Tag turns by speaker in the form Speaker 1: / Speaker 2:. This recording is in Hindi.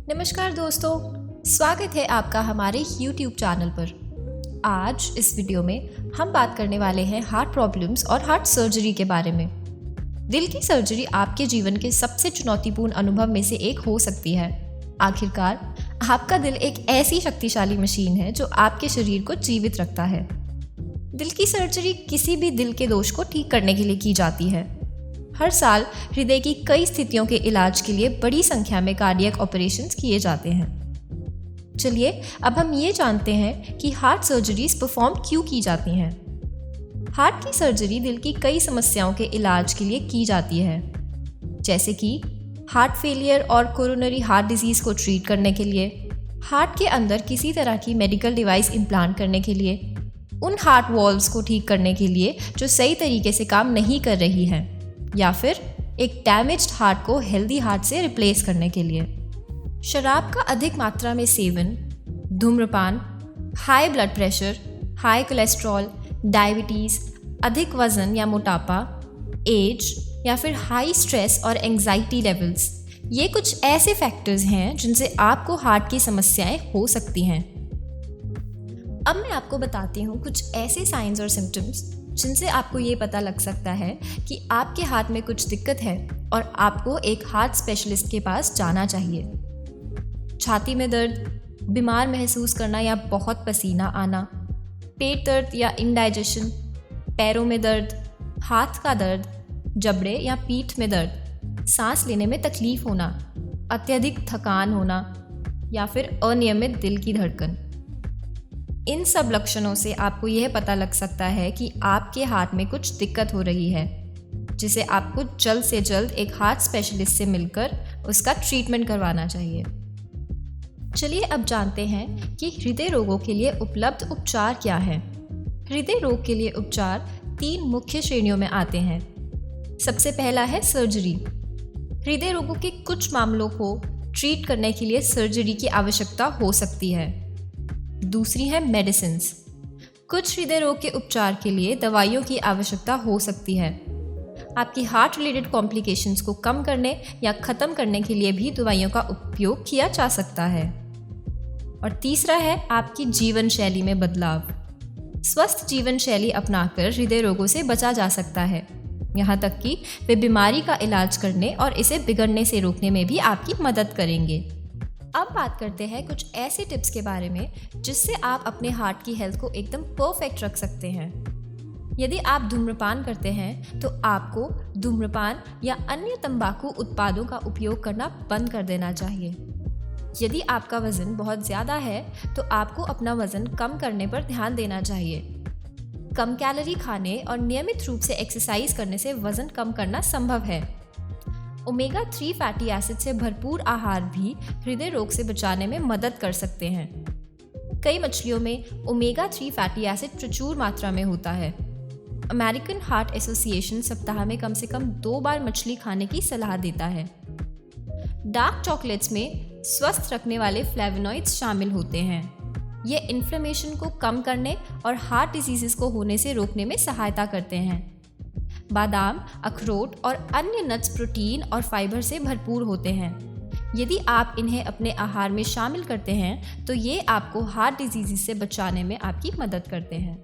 Speaker 1: नमस्कार दोस्तों, स्वागत है आपका हमारे YouTube चैनल पर। आज इस वीडियो में हम बात करने वाले हैं हार्ट प्रॉब्लम्स और हार्ट सर्जरी के बारे में। दिल की सर्जरी आपके जीवन के सबसे चुनौतीपूर्ण अनुभव में से एक हो सकती है। आखिरकार आपका दिल एक ऐसी शक्तिशाली मशीन है जो आपके शरीर को जीवित रखता है। दिल की सर्जरी किसी भी दिल के दोष को ठीक करने के लिए की जाती है। हर साल हृदय की कई स्थितियों के इलाज के लिए बड़ी संख्या में कार्डियक ऑपरेशंस किए जाते हैं। चलिए अब हम ये जानते हैं कि हार्ट सर्जरीज परफॉर्म क्यों की जाती हैं। हार्ट की सर्जरी दिल की कई समस्याओं के इलाज के लिए की जाती है, जैसे कि हार्ट फेलियर और कोरोनरी हार्ट डिजीज को ट्रीट करने के लिए, हार्ट के अंदर किसी तरह की मेडिकल डिवाइस इम्प्लांट करने के लिए, उन हार्ट वॉल्व्स को ठीक करने के लिए जो सही तरीके से काम नहीं कर रही हैं, या फिर एक डैमेज्ड हार्ट को हेल्दी हार्ट से रिप्लेस करने के लिए। शराब का अधिक मात्रा में सेवन, धूम्रपान, high blood pressure, high cholesterol, diabetes, अधिक वजन या मोटापा, एज या फिर हाई स्ट्रेस और एंजाइटी लेवल्स, ये कुछ ऐसे फैक्टर्स हैं जिनसे आपको हार्ट की समस्याएं हो सकती हैं। अब मैं आपको बताती हूँ कुछ ऐसे साइंस और सिम्टम्स जिनसे आपको ये पता लग सकता है कि आपके हार्ट में कुछ दिक्कत है और आपको एक हार्ट स्पेशलिस्ट के पास जाना चाहिए। छाती में दर्द, बीमार महसूस करना या बहुत पसीना आना, पेट दर्द या इंडाइजेशन, पैरों में दर्द, हाथ का दर्द, जबड़े या पीठ में दर्द, सांस लेने में तकलीफ होना, अत्यधिक थकान होना या फिर अनियमित दिल की धड़कन। इन सब लक्षणों से आपको यह पता लग सकता है कि आपके हार्ट में कुछ दिक्कत हो रही है, जिसे आपको जल्द से जल्द एक हार्ट स्पेशलिस्ट से मिलकर उसका ट्रीटमेंट करवाना चाहिए। चलिए अब जानते हैं कि हृदय रोगों के लिए उपलब्ध उपचार क्या हैं। हृदय रोग के लिए उपचार 3 मुख्य श्रेणियों में आते हैं। सबसे पहला है सर्जरी। हृदय रोगों के कुछ मामलों को ट्रीट करने के लिए सर्जरी की आवश्यकता हो सकती है। दूसरी है मेडिसिन्स। कुछ हृदय रोग के उपचार के लिए दवाइयों की आवश्यकता हो सकती है। आपकी हार्ट रिलेटेड कॉम्प्लिकेशंस को कम करने या ख़त्म करने के लिए भी दवाइयों का उपयोग किया जा सकता है। और तीसरा है आपकी जीवन शैली में बदलाव। स्वस्थ जीवन शैली अपनाकर हृदय रोगों से बचा जा सकता है, यहाँ तक कि वे बीमारी का इलाज करने और इसे बिगड़ने से रोकने में भी आपकी मदद करेंगे। अब बात करते हैं कुछ ऐसे टिप्स के बारे में जिससे आप अपने हार्ट की हेल्थ को एकदम परफेक्ट रख सकते हैं। यदि आप धूम्रपान करते हैं तो आपको धूम्रपान या अन्य तंबाकू उत्पादों का उपयोग करना बंद कर देना चाहिए। यदि आपका वज़न बहुत ज़्यादा है तो आपको अपना वज़न कम करने पर ध्यान देना चाहिए। कम कैलोरी खाने और नियमित रूप से एक्सरसाइज करने से वज़न कम करना संभव है। ओमेगा 3 फैटी एसिड से भरपूर आहार भी हृदय रोग से बचाने में मदद कर सकते हैं। कई मछलियों में ओमेगा 3 फैटी एसिड प्रचुर मात्रा में होता है। अमेरिकन हार्ट एसोसिएशन सप्ताह में कम से कम 2 बार मछली खाने की सलाह देता है। डार्क चॉकलेट्स में स्वस्थ रखने वाले फ्लेवोनॉइड्स शामिल होते हैं। ये इन्फ्लेमेशन को कम करने और हार्ट डिजीज़ को होने से रोकने में सहायता करते हैं। बादाम, अखरोट और अन्य नट्स प्रोटीन और फाइबर से भरपूर होते हैं। यदि आप इन्हें अपने आहार में शामिल करते हैं तो ये आपको हार्ट डिजीज़ से बचाने में आपकी मदद करते हैं।